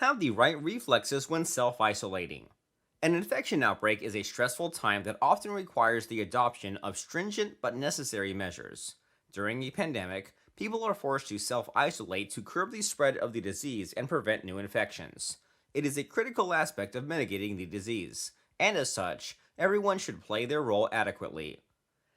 Have the right reflexes when self isolating. An infection outbreak is a stressful time that often requires the adoption of stringent but necessary measures. During a pandemic, people are forced to self isolate to curb the spread of the disease and prevent new infections. It is a critical aspect of mitigating the disease, and as such, everyone should play their role adequately.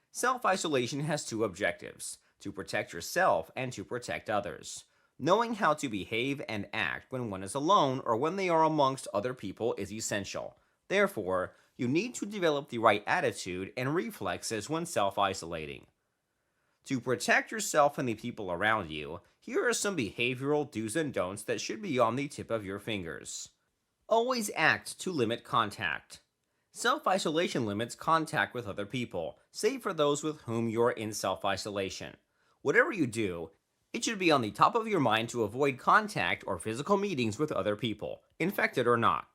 Self isolation has two objectives: to protect yourself and to protect others. Knowing how to behave and act when one is alone or when they are amongst other people is essential. Therefore, you need to develop the right attitude and reflexes when self isolating. To protect yourself and the people around you, here are some behavioral do's and don'ts that should be on the tip of your fingers. Always act to limit contact. Self isolation limits contact with other people, save for those with whom you are in self isolation. Whatever you do, it should be on the top of your mind to avoid contact or physical meetings with other people, infected or not.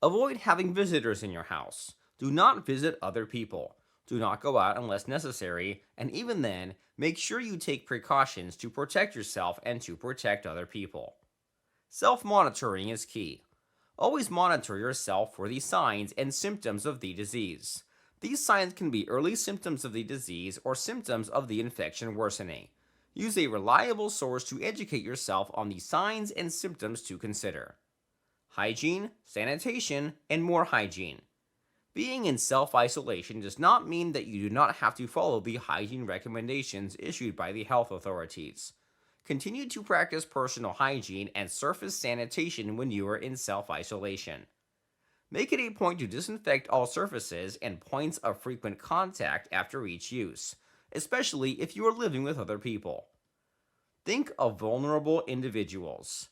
Avoid having visitors in your house. Do not visit other people. Do not go out unless necessary, and even then, make sure you take precautions to protect yourself and to protect other people. Self monitoring is key. Always monitor yourself for the signs and symptoms of the disease. These signs can be early symptoms of the disease or symptoms of the infection worsening. Use a reliable source to educate yourself on the signs and symptoms to consider. Hygiene, sanitation, and more hygiene. Being in self isolation does not mean that you do not have to follow the hygiene recommendations issued by the health authorities. Continue to practice personal hygiene and surface sanitation when you are in self isolation. Make it a point to disinfect all surfaces and points of frequent contact after each use, especially if you are living with other people. Think of vulnerable individuals.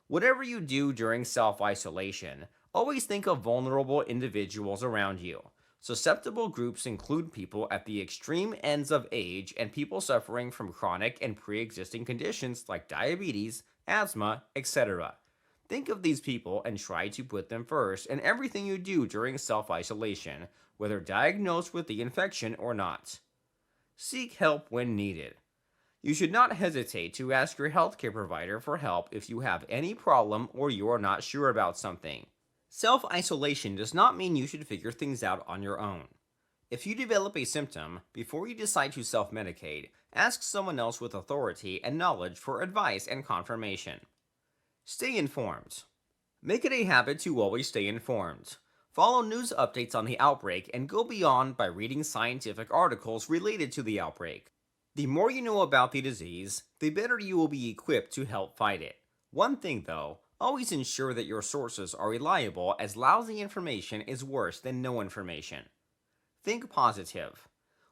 Whatever you do during self isolation, always think of vulnerable individuals around you. Susceptible groups include people at the extreme ends of age and people suffering from chronic and pre existing conditions like diabetes, asthma, etc. Think of these people and try to put them first in everything you do during self isolation, whether diagnosed with the infection or not. Seek help when needed. You should not hesitate to ask your healthcare provider for help if you have any problem or you are not sure about something. Self isolation does not mean you should figure things out on your own. If you develop a symptom, before you decide to self medicate, ask someone else with authority and knowledge for advice and confirmation. Stay informed. Make it a habit to always stay informed. Follow news updates on the outbreak and go beyond by reading scientific articles related to the outbreak. The more you know about the disease, the better you will be equipped to help fight it. One thing though, always ensure that your sources are reliable, as lousy information is worse than no information. Think positive.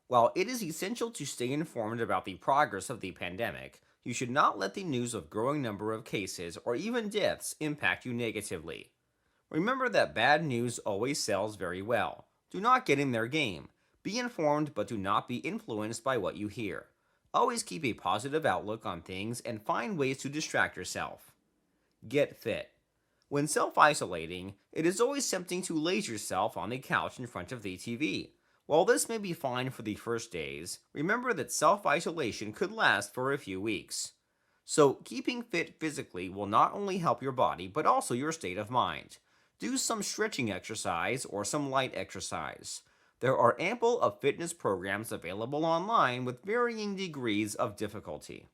While it is essential to stay informed about the progress of the pandemic, you should not let the news of growing number of cases or even deaths impact you negatively. Remember that bad news always sells very well. Do not get in their game. Be informed, but do not be influenced by what you hear. Always keep a positive outlook on things and find ways to distract yourself. Get fit. When self-isolating, it is always tempting to laze yourself on the couch in front of the TV. While this may be fine for the first days, remember that self-isolation could last for a few weeks. So, keeping fit physically will not only help your body, but also your state of mind. Do some stretching exercise or some light exercise. There are ample of fitness programs available online with varying degrees of difficulty.